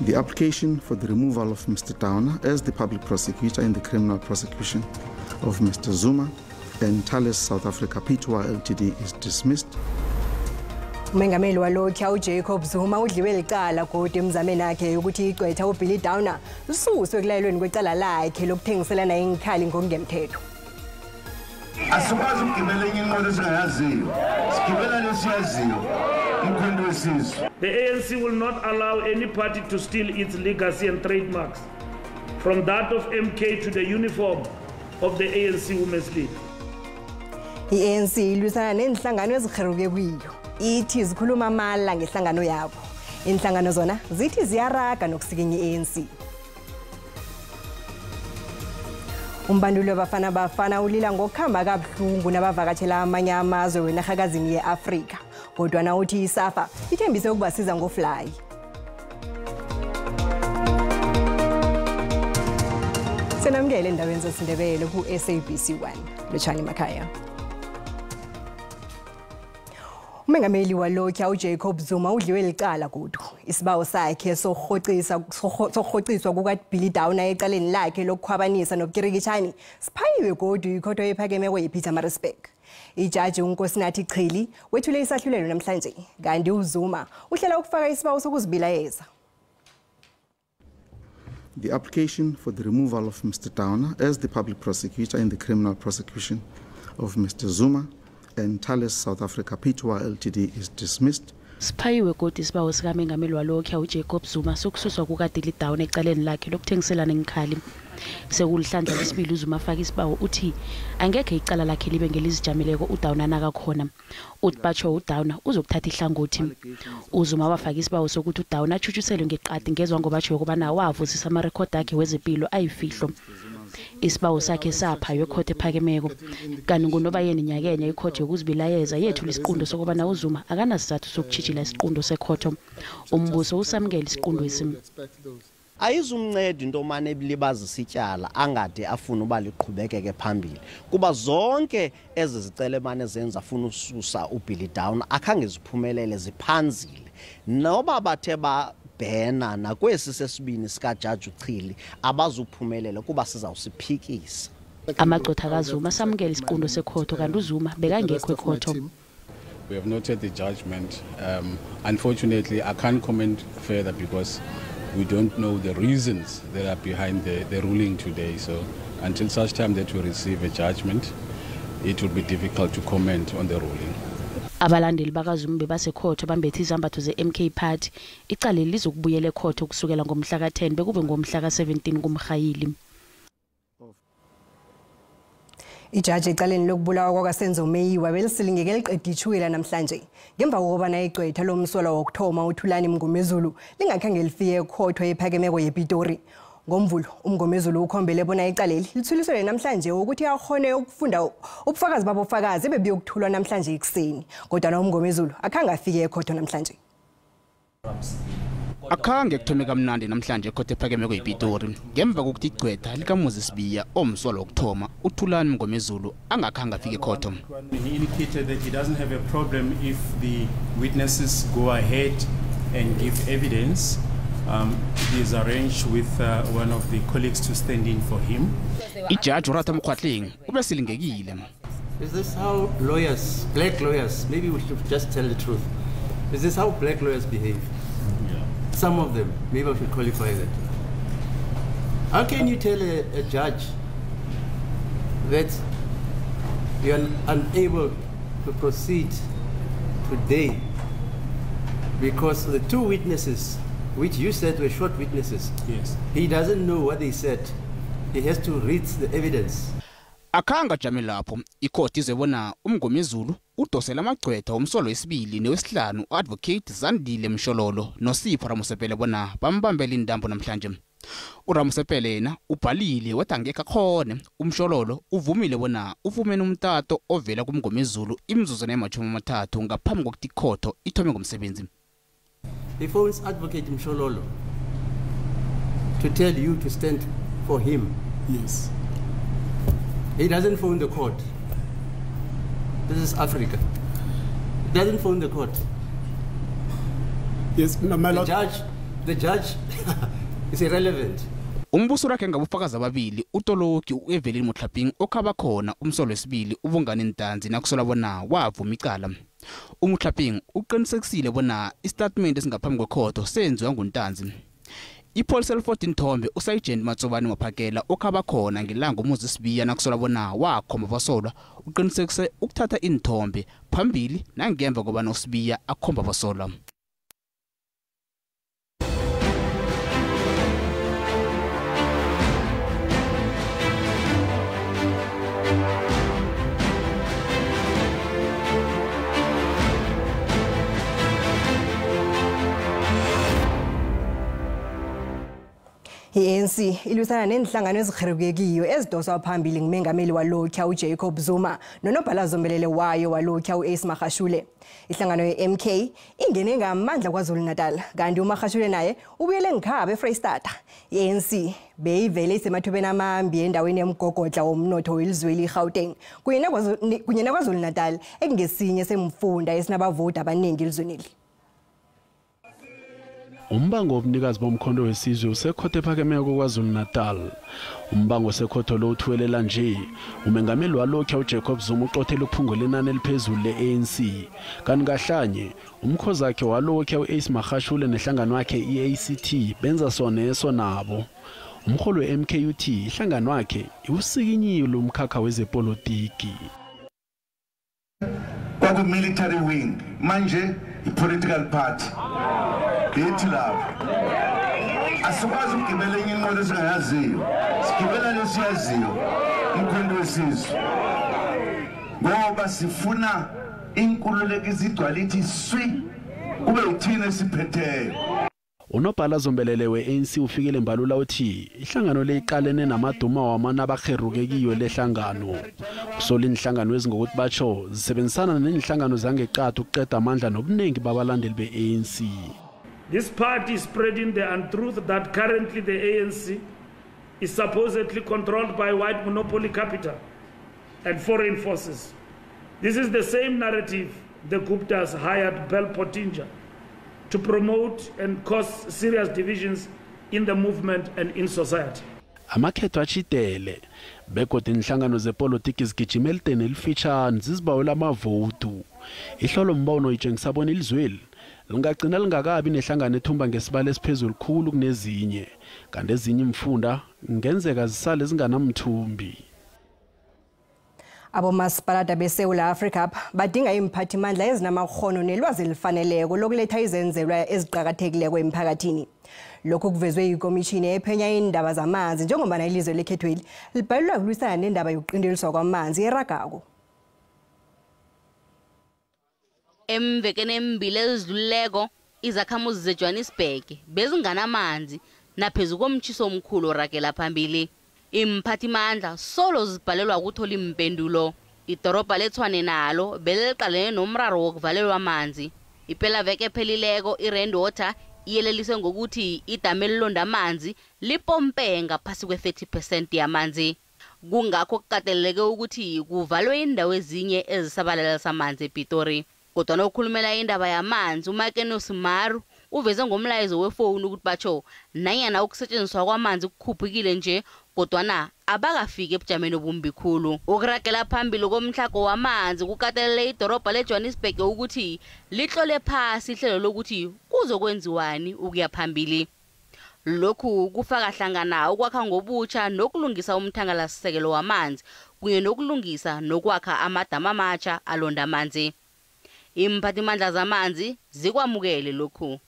The application for the removal of Mr. Downer as the public prosecutor in the criminal prosecution of Mr. Zuma and Thales South Africa Pty Ltd is dismissed. Umengameli walokhu uJacob Zuma udliwe licala kodwa emzameni wakhe ukuthi igqwetha uBilly Downer ususwe ekulayelweni kwecala lakhe lokuthengiselana inkhali ngokungemthetho. Asikwazi ukugibela enye inqola esingayaziyo. Sigibela lesiyaziyo. Umkhondo wesizwe. The ANC will not allow any party to steal its legacy and trademarks, from that of MK to the uniform of the ANC Women's League. I-ANC ilwisana nenhlangano ezikheruke kuyo. Ithi zikhuluma amala ngehlangano yabo. Inhlangano zona zithi ziyaraga nokusikinya i-ANC. Umbanduli wabafana bafana ulila ngokuhamba kabuhlungu nabavakatshela amanye amazwe wenarhakazini ye-Afrika. Kodwa na uthi isafa ithembise ukubasiza ngofly. Senamukele endabeni zesiNdebele ku SABC 1 Lotshani Makhaya. Umengameli walokhu uJacob Zuma udliwe licala kodwa isibawo sakhe sokurhociswa kukaBilly Downer ecaleni lakhe lokukhwabanisa nobukirikitshani siphayiwe kodwa ikhotho ephakemeko yePietermaritzburg. Ijaji uNkosinathi Chili wethule isahlulelo namhlanje kanti uZuma uhlela ukufaka isibawo sokuzibilayeza. The application for the removal of Mr. Downer as the public prosecutor in the criminal prosecution of Mr. Zuma and Thales South Africa Pty Ltd is dismissed. Siphayiwe kodwa isibawo sikamengameli walokhu uJacob Zuma sokususwa kukaBilly Downer ecaleni lakhe lokuthengiselana inkhali. Sekulihlandla lesibili uZuma afaka isibawo uthi angekhe icala lakhe libe ngelizijameleko uDowner nakakhona. Uthi batsho uDowner uzokuthatha ihlangothi. uZuma wafaka isibawo sokuthi uDowner achutshuselwe ngeqadi ngezwe ngoba batsho ukubana wavusisa amarekhodi akhe wezempilo ayifihlo. Isibawo sakhe saphaywe ekhotho ephakemeko kanti ngoNobayeni nyakenye ikhotho yokuzibilayeza yethula isiqundo sokubana uZuma akanasizathu sokutshijila isiqundo sekhotho. Umbuso usamukela isiqundo esimi. Ayizumnceda into omane ebilibazisa ityala angade afuna uba liqhubekeke phambili kuba zonke ezizicele mane zenza afuna ususa uBilly Downer akhange ziphumelele ziphanzile noba bathe babhena nakwesi sesibini sikaJaji uChili abazuphumelela kuba sizawusiphikisa. Amagqwetha kaZuma samukela isiqundo sekhotho kanti uZuma bekangekho ekhotho. We have noted the judgment. Unfortunately, I can't comment further because we don't know the reasons that are behind the ruling today. So until such time that we receive a judgment, it will be difficult to comment on the ruling. Abalandeli bakaZuma bebasekhotho bambethe izambatho ze-MK Party icala lizokubuyela ekhotho kusukela ngomhla ka-10 bekube ngomhla ka-17 kuMrhayili. Ijaji ecaleni lokubulawa kwakaSenzo Meyiwa belisilingeke liqeditshwila namhlanje ngemva kokubana igqwetha lomsolwa wokuthoma uThulani Mngomezulu lingakhange lifike ekhotho ephakemeko yePitori. Ngomvulo uMngomezulu ukhombele bona icaleli lithuliswe namhlanje ukuthi akhone ukufunda ubufakazi babofakazi bebiyokuthulwa namhlanje ekuseni kodwa na uMngomezulu akhange afike ekhotho namhlanje. Akhange kuthome kamnandi namhlanje ekhotho ephakemeko yePitori ngemva kokuthi igqwetha likamuzi Sibiya omsolwa wokuthoma uThulani Mngomezulu angakhange afike ekhotho. He indicated that he doesn't have a problem if the witnesses go ahead and give evidence. He is arranged with one of the colleagues to stand in for him. Ijaji uRatha Mkhwatleng ubesilingekile. Is this how lawyers, black lawyers, maybe we should just tell the truth. Is this how black lawyers behave? Some of them, maybe I should qualify that. How can you tell a judge that you are unable to proceed today because the two witnesses, which you said were short witnesses, yes, he doesn't know what they said. He has to read the evidence. Akanga jame lapho ikhoti izebona uMngomezulu udosela amagqwetha omsolo wesibili newesihlanu uadvocate Zandile Mshololo noSipho Ramusepele bona bambambela indambo namhlanje. uRamusepele yena ubhalile wathi angeke akhone uMshololo uvumile bona ufumene umtato ovela kuMngomezulu imzuzu ne-30 ngaphambi kokuthi ikhotho ithome ngomsebenzi. He phones advocate Mshololo to tell you to stand for him. Yes. He doesn't phone the court. This is Africa. He doesn't phone the court. Yes, no, my the lord. judge the judge is irrelevant. Umbuso rakhe ngabufakazi ababili uToloki uEvelyn Motlhaping okhaba khona umsolo wesibili ubungane intanzi nakusola bona wavuma icala. UMotlhaping uqinisekisile bona istatement esingaphambi kwekhoto senziwa nguntanzi. Ipolice 14 Thombe uSergeant Matsobane Maphakela okhaba khona ngelanga umuzi sibiya nakusola bona wakhomba basolwa uqinisekise ukuthatha inthombe phambili nangemva koba noSibiya akhomba basolwa. I-ANC ilwisana nenhlangano ezikherukekiyo ezidoswa phambili ngumengameli walokhu uJacob Zuma nonobhala zombelele wayo walokhu uAce Magashule. Ihlangano ye-MK ingene ngamandla kwaZulu-Natal kanti uMagashule naye ubuyele ngikhaba eFreystata. I-ANC beyivele isemathubeni amambi endaweni yemgogodla womnotho welizwe iGauteng kunye nakwaZulu-Natal ekungesinye semfunda esinabavoti abaningi elizweneli. Umbango wobunikazi bomkhondo wesizwe usekhotho ephakemeko kwaZulu-Natal. Umbango osekhotho lo uthuwelela nje umengameli walokhu uJacob Zuma uxothela ukuphungula inani eliphezulu le-ANC. Kanti kahlanye umkhozi wakhe walokhu uAce Magashule nehlangano wakhe iACT benza soneso nabo. Umkholo we-MKUT ihlangano wakhe iwusikinyile umkhakha wezepolitiki. Kwaku military wing manje i-political party. Bethi lapho asikwazi ukugibela enye inqola esingayaziyo, sigibela lesiyaziyo umkhondo wesizwe ngoba sifuna inkululeko izigcwala ithi swi kube uthina esiphetheyo. Unobhala zombelele we-ANC ufikele mbalula uthi ihlangano le iqalene namaduma wamana abakherukekiyo lehlangano. Usola inhlangano ezingokuthi batsho zisebenzisana nenhlangano zangeqathu ukuqeda amandla nobuningi babalandeli be-ANC. This party is spreading the untruth that currently the ANC is supposedly controlled by white monopoly capital and foreign forces. This is the same narrative the Guptas hired Bell Pottinger to promote and cause serious divisions in the movement and in society. Amakhetho achitele bekodwa inhlangano zepolitiki zigijima eliteni elifitshane zizibawela amavotu. Ihlolo mbono itshengisabona ilizweli lingagcina lingakabi nehlangano ethumba ngesibalo esiphezulu khulu kunezinye kanti ezinye imfunda ngenzeka zisale zinganamthumbi. Abomasipalata beSouth Africa badinga imphathimandla ezinamakhono nelwazi elifaneleko lokuletha izenzelwa eziqhakathekileko emphakathini. Lokho kuvezwe yikomishini ephenya indaba zamanzi njengoba ilizwe lekhethweli libhalelwa ukulwisana nendaba yokuqindeliswa kwamanzi eragako. Emvekeni embili ezidluleko izakhamuzi zeJohannesburg bezinganamanzi naphezu komtshiso omkhulu oragela phambili. Imphathimandla solo zibhalelwa ukuthola impendulo. Idorobha leTshwane nalo beliqalene nomraro wokuvalelwa amanzi. Iphela veke phelileko iRand Water iyelelise ngokuthi idame elilonda amanzi lipompe ngaphasi kwe-30% yamanzi. Kungakho kukateleleke ukuthi kuvalwe indawo ezinye ezisabalalisa amanzi ePitori. Kodwa nokukhulumela indaba yamanzi uMakeno Simaru uveze ngomlayezo wefoni ukuthi batsho nanyana ukusetshenziswa kwamanzi kukhuphukile nje kodwa abakafiki ebujameni obumbi khulu. Ukuragela phambili komhlako wamanzi kukatelele idorobha leJohannesburg ukuthi lihlole phasi ihlelo lokuthi kuzokwenziwani ukuya phambili. Lokhu kufaka hlangana ukwakha ngobutsha nokulungisa umthangalasisekelo wamanzi kunye nokulungisa nokwakha amadama amatsha alonda amanzi. Imphathimandla zamanzi zikwamukele lokhu.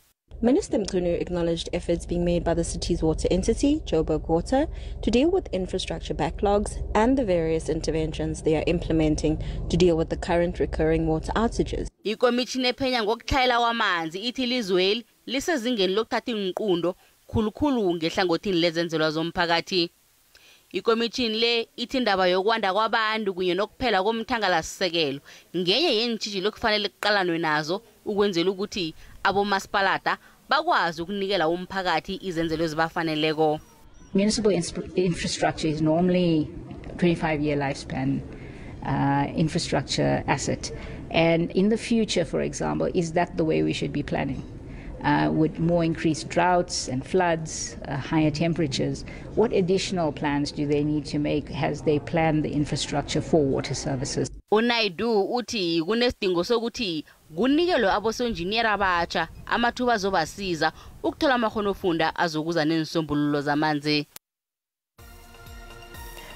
Minister Mkhunu acknowledged efforts being made by the city's water entity, Joburg Water, to deal with infrastructure backlogs and the various interventions they are implementing to deal with the current recurring water outages. Ikomishini ephenya ngokuthayela kwamanzi ithi ilizweli lisezingeni lokuthatha inqundo khulukhulu ngehlangothini lezenzelwa zomphakathi. Ikomishini le ithi indaba yokwanda kwabantu kunye nokuphela komthangalasisekelo ngenye yentshijilo kufanele kuqalanwe nazo ukwenzela ukuthi abomasipalata bakwazi ukunikela umphakathi izenzelo ezibafaneleko. Municipal infrastructure is normally 25-year lifespan infrastructure asset, and in the future, for example, is that the way we should be planning? with more increased droughts and floods, higher temperatures. What additional plans do they need to make as they plan the infrastructure for water services? UNaidu uthi kunesidingo sokuthi kunikelwe abosonjiniyera abatsha amathuba azobasiza ukuthola amakhono azokuza nensombululo zamanzi.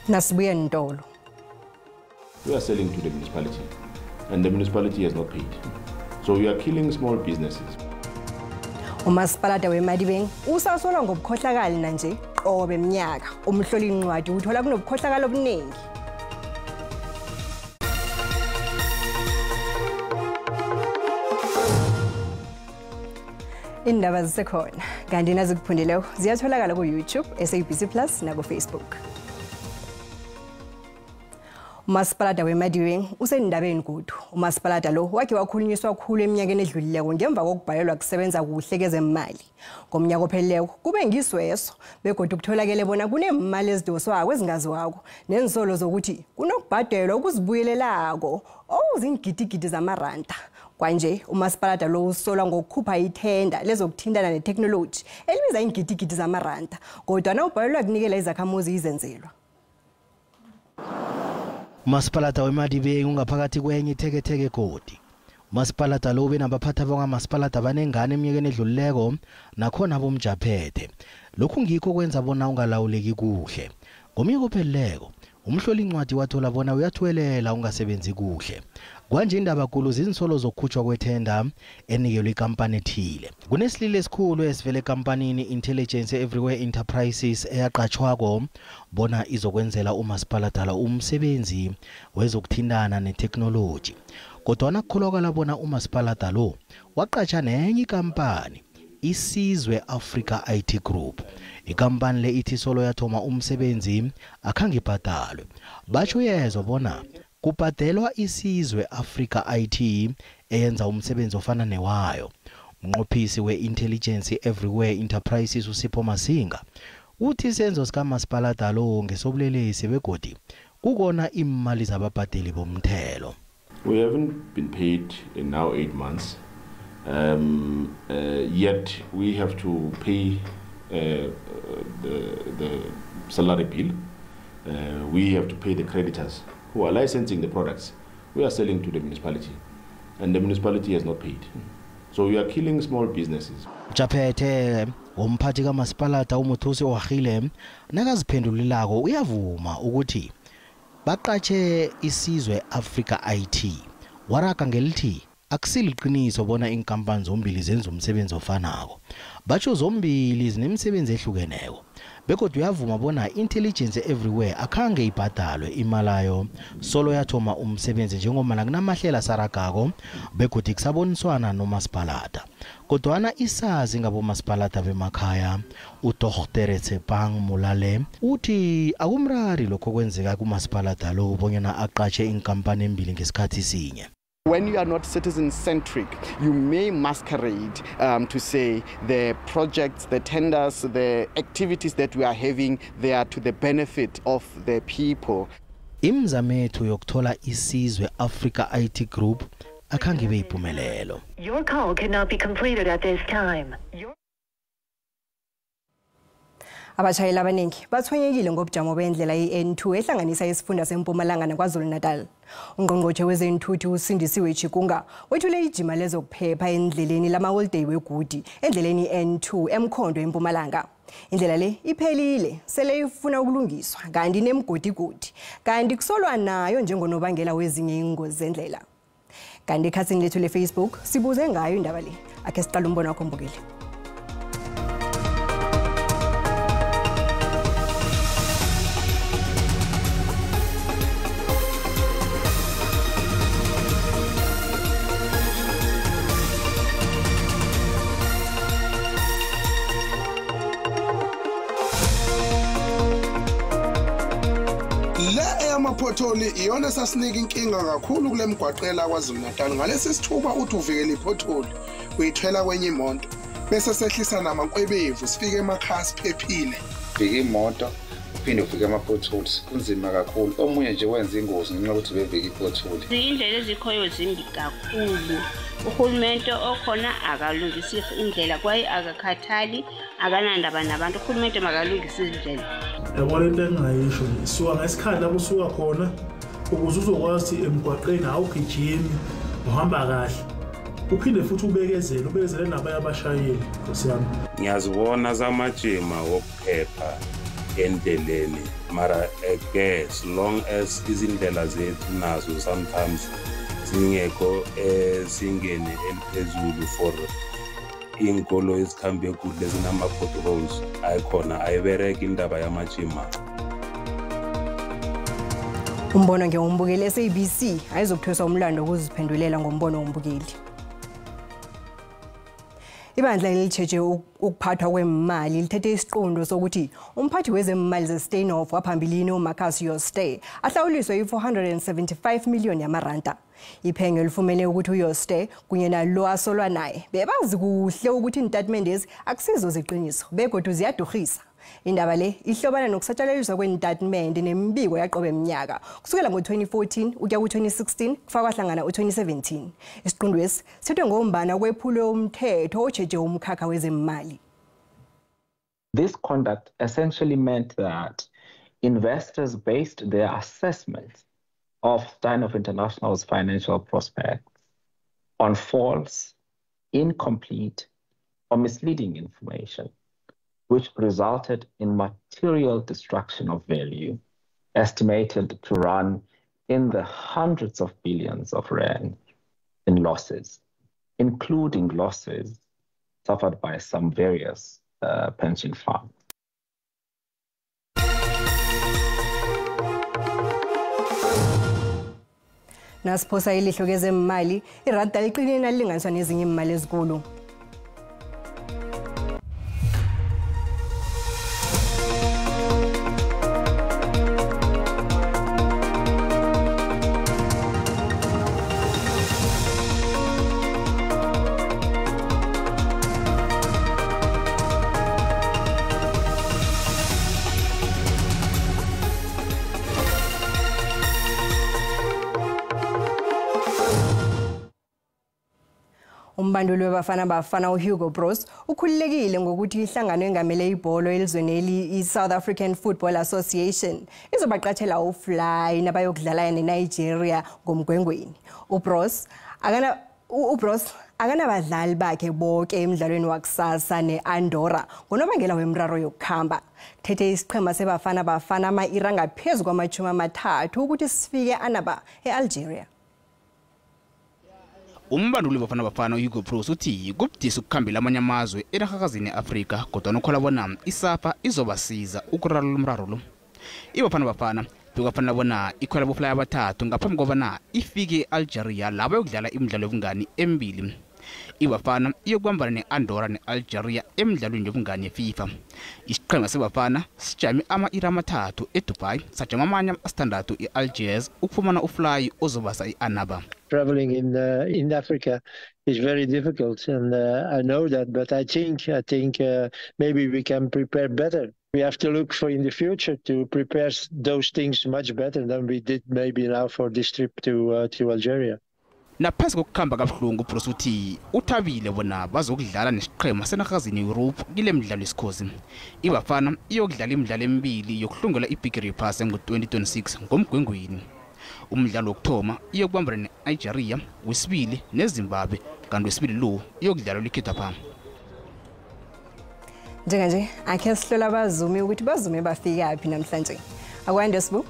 Nasibuya Ntolo. We are selling to the municipality and the municipality has not paid. So we are killing small businesses. Umasipalata weMadibeng usasolwa ngobukhohlakali nanje qobe eminyaka. Umhloli incwadi uthola kunobukhohlakali obuningi. Iindaba zisekhona kanti nazikuphundileyo ziyatholakala ku YouTube, SABC Plus na ku Facebook. Umasipalata weMadibeng usendabeni kude. Umasipalata lo wakhe wakhulunyiswa kakhulu eminyakeni edlulileko ngemva kokubhalelwa kusebenza kuhle kezemali. Ngomnyaka opheleleyo kube ngisweso begodwa ukutholakele bona kunemali ezidoswa kwezingaziwako nensolo zokuthi kunokubhadelwa ukuzibuyelelako ozingidigidi zamaranda. Kwanje umasipalata lo usola ngokukhupha ithenda lezokuthintana netechnology elibiza ingidigidi zamaranda kodwa na ubhalelwa kunikela izakhamuzi izenzelwa. Umasipalata weMadibeng ungaphakathi kwenye itheketheke kodi. Umasipalata lo benabaphatha bongamasipalata abanengane eminyakeni edlulileko nakhona bomjaphethe. Lokhu ngikho kwenza bona ungalawuleki kuhle. Ngomnyaka opheleleko umhloli incwadi wathola bona uyathwelela ungasebenzi kuhle. Kwanje indaba nkulu zinsolo zokukhutshwa kwethenda enikelwe ikampani ethile. Kunesilile esikhulu esivele ekampanini Intelligence Everywhere Enterprises eyaqatshwako bona izokwenzela umasipalata la umsebenzi wezokuthintana netechnology. Kodwa nakukholakala bona umasipalata lo waqatsha nenye ikampani iSizwe Africa IT Group. Ikampani le ithi solo yathoma umsebenzi akhange ibhadalwe. Batsho yezwa bona kubhadelwa iSizwe Africa IT eyenza umsebenzi ofana newayo. Umnqophisi weIntelligence Everywhere Enterprises uSipho Masinga uthi isenzo sikamasipalata lo ngesobulelesi begodi kukona imali zababhadeli bomthelo. We haven't been paid in now 8 months. Yet we have to pay the salary bill. We have to pay the creditors who are licensing the products. We are selling to the municipality and the municipality has not paid. So we are killing small businesses. Japhethe umphathi kamasipalata umuthusi ohile nakaziphendulilako uyavuma ukuthi baqatshe iSizwe Africa IT. Waraka ngelithi akusiliqiniso bona inkampani zombili zenza umsebenzi ofanako. Batsho zombili zinemsebenzi ehlukeneko. Bekodwa uyavuma bona Intelligence Everywhere akhange ibhadalwe imalayo solo yathoma umsebenzi njengomana kunamahlela saragako begodwa kusaboniswana nomasipalata. Kodwana isazi ngabomasipalata bemakhaya uDr Tsepang Mulale uthi akumrari lokho kwenzeka kumasipalata lo bonyana aqatshe inkampani embili ngesikhathi sinye. When you are not citizen-centric, you may masquerade to say the projects, the tenders, the activities that we are having, they are to the benefit of the people. Imzamethu yokuthola iSizwe Africa IT Group akhange beyiphumelelo. Your call cannot be completed at this time. Abashayeli abaningi bathonyekile ngobujamo bendlela iN2 ehlanganisa isifunda seMpumalanga naKwaZulu-Natal. Ungqongqothe wezenthuthi uSindisiwe Chikunga wethule ijima lezokuphepha endleleni lama-holiday wegudi endleleni iN2 eMkhondo eMpumalanga. Indlela le iphelile sele ifuna ukulungiswa kanti nemgodigodi kanti kusolwa nayo njengonobangela wezinye ingozi zendlela. Kanti ekhasini lethu leFacebook sibuze ngayo indaba le. Ake siqale umbono wakho Mbukile. Amaphotholi iyona sasinika inkinga kakhulu kule mgwaqela kwaZulu-Natal. Ngalesi sithuba uthi uvikela iphotholi uyithwela kwenye imoto bese sehlisa namakwebevu sifike emakhaya siphephile. Bheka imoto uphinde ufike ama-potholes kunzima kakhulu. Omunye nje wenza ingozi ngenxa yokuthi bevike i-pothole. Izindlela ezikhoyo zimbi kakhulu. Uhulumende okhona akalungisi indlela kwaye akakhathali akanandaba nabantu. Uhulumende makalungise izindlela. Yabona into engingayisho isuka ngesikhathi lapho usuka khona ukuze uzokwazi emgwaqeni awugijimi uhamba kahle. Uphinde futhi ubekezele nabanye abashayeli Nkosi yami. Ngiyazibona zamajima wokuphepha endleleni mara as long as izindlela zethu nazo sometimes zingekho singene eliphezulu for inkolo ezikhambe kuhle zinama-potholes ayikhona ayibereke indaba yamajima. Umbono ngeumbukeli SABC ayizokuthwesa umlando ukuziphendulela ngombono wombukeli. Ibandla elitsheje ukuphathwa kwemali lithethe isiqondo sokuthi umphathi wezemali zeSteinof waphambilini uMarcus Jooste ahlawuliswe i-475 million yamaranda. Iphenge lifumene ukuthi uJooste kunye nalo asolwa naye bebazi kuhle ukuthi intatimende lezi akusizo ziqiniso begodwa ziyaduhisa. Indaba le ihlobana nokusatshalaliswa kwentatimende nemibiko yaqobe eminyaka kusukela ngo-2014 ukuya ku-2016 kufaka hlangana u-2017. Isiqondo lesi sithethwe ngombana kwephulo umthetho ojeje umkhakha wezemali. This conduct essentially meant that investors based their assessment of Steinhoff International's financial prospects on false, incomplete, or misleading information, which resulted in material destruction of value, estimated to run in the hundreds of billions of rand in losses, including losses suffered by some various pension funds. Nasiphosa ilihlo kezemali, iranda liqine nalinganiswa nezinye imali ezikulu. Umbanduli webafana uHugo Bros ukhululekile ngokuthi ihlangano engamele ibhola elizweni i-South African Football Association izobaqathela uFly nabayokudlala neNigeria ngomgwengweni. uBros akanabadlali bakhe bonke emidlalweni wakusasa neAndorra ngonobangela wemraro yokukhamba. Kuthethe isiqhema sebafana ama-ira ngaphezu kwama-30 ukuthi sifike Iindaba eAlgeria. Umbanduli bafana uHugo Bros uthi kubudisi ukukhambela amanye amazwe enarhakazini eAfrika kodwa nokhola bona iSAFA izobasiza ukurarulula umraro lo. Ibafana bekufanele bona ikhwela abofly abathathu ngaphambi kobana ifike eAlgeria lapho yokudlala imidlalo yobungani emibili. Ibafana iyokubambana neAndorra neAlgeria emidlalweni yobungani yeFIFA. Isiqhema sebafana sijame ama-ira amathathu eDubai sajama amanye asithandathu eAlgiers ukufumana uFly ozobasa iIndaba. Traveling in Africa is very difficult, and I know that. But I think maybe we can prepare better. We have to look for in the future to prepare those things much better than we did maybe now for this trip to Algeria. Naphansi kokukhamba kabuhlungu uBros uthi uthabile bona bazokudlala nesiqhema senarhakazini Europe kile midlalo yesikhozi. Ibafana iyokudlala imidlalo emibili yokuhlungela ibigiri yephasi ngo-2026 ngomgwengweni. Umdlalo wokuthoma iyokubambana neNigeria, wesibili neZimbabwe, kanti wesibili lo iyokudlala ekhethwapha. Njenganje akhe sihlola abazumi ukuthi bazume bafika yaphi namhlanje. Akwande sibu.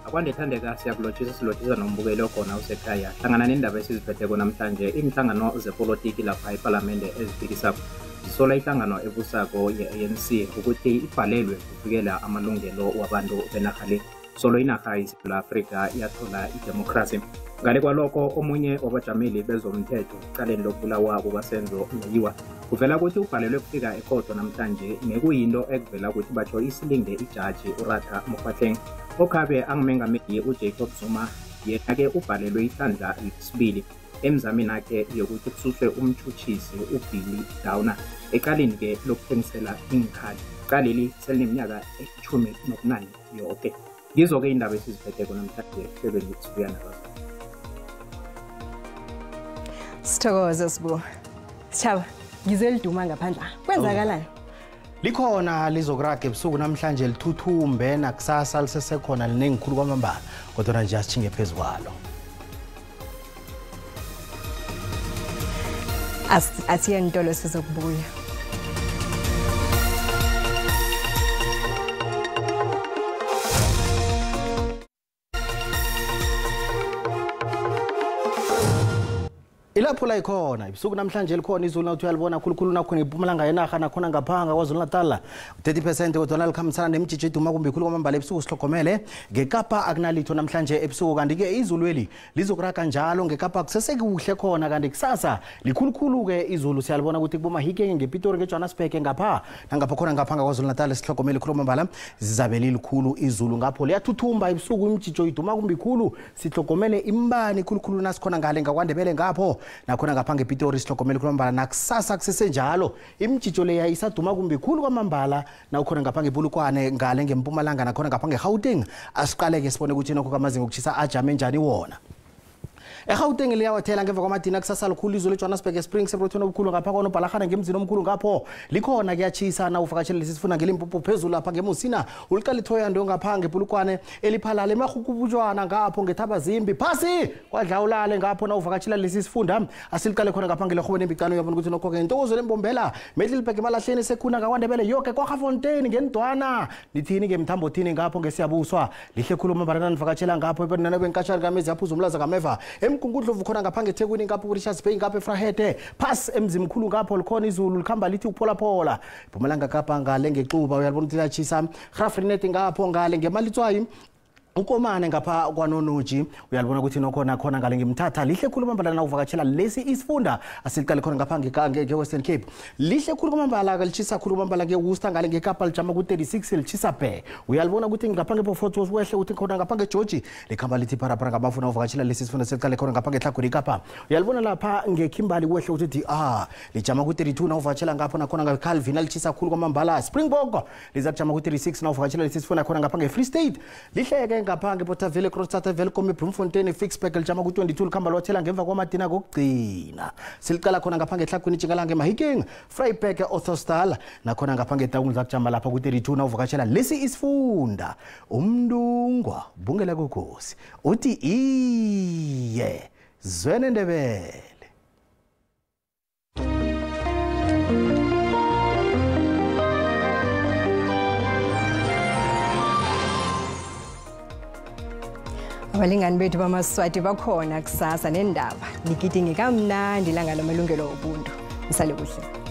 Akwande thandeka siyakulotshisa nombukelo khona usekhaya. Hlangana nendaba esiziphetheko namhlanje imihlangano zepolitiki lapha eParliament eziphikisako. Zisola ihlangano ebusako ye-ANC ukuthi ibhalelwe ukuvikela amalungelo wabantu benarha le. Solo inarha yeSouth Africa yathola idemocracy. Ngale kwalokho omunye wabajameli bezomthetho icaleni lokubulawa kukaSenzo Meyiwa kuvela ukuthi ubhalelwe kufika ekhotho namhlanje nekuyinto ekuvela ukuthi batsho isilinde ijaji uRatha Mokgotleng. Okhabe angumengameli uJacob Zuma yena-ke ubhalelwe ihlandla lesibili emzameni akhe yokuthi kususwe umtshutshisi uBilly Downer eqaleni ke lokuthengisela inkhali. Qaleli selineminyaka 18 yonke. Ngizo ke indaba esiziphetheko namhlanje sebenzisiyana kazo. Sithokoze sibu. Sithaba, ngizeliduma ngaphandla. Kwenzakalani? Likhona lizokraga ebusuku namhlanje lithuthumbe nakusasa lisesekhona linengikhulu kwamambala kodwa nje asichinge phezulu. Asiye ntolo sizokubuya. Ilapho la ikhona ibusuku namhlanje likhona izulu nawuthi uyalibona khulukhulu nakhona iPumalanga yenaga nakhona ngaphanga kwaZulu-Natal 30% kodwa likhambisana nemijiji eduma kumbe ikhulu kwamambala ebusuku sihlogomele ngeKapa akunalitho namhlanje ebusuku kanti ke izulu lizokuraga njalo ngeKapa kusesekuhle khona kanti kusasa likhulukhulu ke izulu siyalibona ukuthi kuboma hike ngePitori ngeJohannesburg ngapha nangapha khona ngaphanga kwaZulu-Natal sihlogomele ikhulu kwamambala zizabe likhulu izulu ngapho liyathuthumba ebusuku imijiji iduma kumbe ikhulu sihlogomele imbani khulukhulu nasikhona ngale ngakwaNdebele ngapho nakhona ngapha ngePitori sihlogomele kwamambala nakusasa kusesenjalo imijijo leya isaduma kumbe ikhulu kwamambala nakhona ngapha ngeBulukwane ngale ngeMpumalanga nakhona ngapha ngeGauteng asiqaleke sibone ukuthi nokho kamazinga okuchisa ajame njani wona. eGauteng liyawathela ngemva kwamadina kusasa likhulu izulu eJohannesburg Spring seprothona obukhulu ngapha kono Balagana ngemzini omkhulu ngapho likhona kuyachisa na uvakatshela lesifuna ngelimpopo phezulu lapha ngeMusina uliqala ithoyando ngapha ngeBulukwane eliphalale emahukubujwana ngapho ngeThabazimbi phasi kwadlawulale ngapho na uvakatshela lesifunda asiliqale khona ngapha ngelehobeni embicano uyabona ukuthi nokho ke intokozo lembombela Middelburg emalahleni sekhuna ngakwaNdebele yonke kwaGafontein ngendwana nithini ngemthambothini ngapho ngesiyabuswa lihle khulu mambarana nivakatshela ngapho ebenana benkatshana kamezi yaphuza umlaza kameva Emkungudlovu khona ngapha ngeThekwini ngapha kuRichards Bay ngapha eFrahete pass emzimkhulu ngapho likhona izulu likhamba lithi ukuphola Mpumalanga Kapa ngale ngexuba uyabona ukuthi lachisa Grafrinet ngapho ngale ngemalitswayi ukomane ngapha kwaNonoji uyalibona ukuthi nokhona khona ngale ngemthatha lihle khulu kwamambala na uvakatshela lesi isifunda asiliqale khona ngapha ngeWestern Cape lihle khulu kwamambala lichisa khulu kwamambala ngeWorcester ngale ngeKapa lijama ku36 lichisa phe uyalibona ukuthi ngapha ngePortfort wehle uthi khona ngapha ngeGeorge likhamba lithi parapara ngabafuna uvakatshela lesi isifunda siliqale khona ngapha ngeTlaguri Kapa uyalibona lapha ngeKimberley wehle uthi lijama ku32 na uvakatshela ngapha nakhona ngeCalvin lichisa khulu kwamambala Springbok lizakujama ku36 na uvakatshela lesi isifunda khona ngapha ngeFree State lihleke ngapha ngePortaville Crossriver Kome Bloemfontein Fixback lijama ku22 likhamba lothela ngemva kwamadina kokugcina siliqala khona ngapha ngeTlagwini Ntshingalanga eMahikeng Vryburg Ottosdal nakhona ngapha ngeTaung zakujama lapha ku32 na uvakatshela lesi isifunda umndungwa bungela kokhosi uthi iye zesiNdebele Abalingani bethu bamaSwati bakhona kusasa nendaba nikidinge kamnandi ilanga lamalungelo obuntu. Msale kuhle.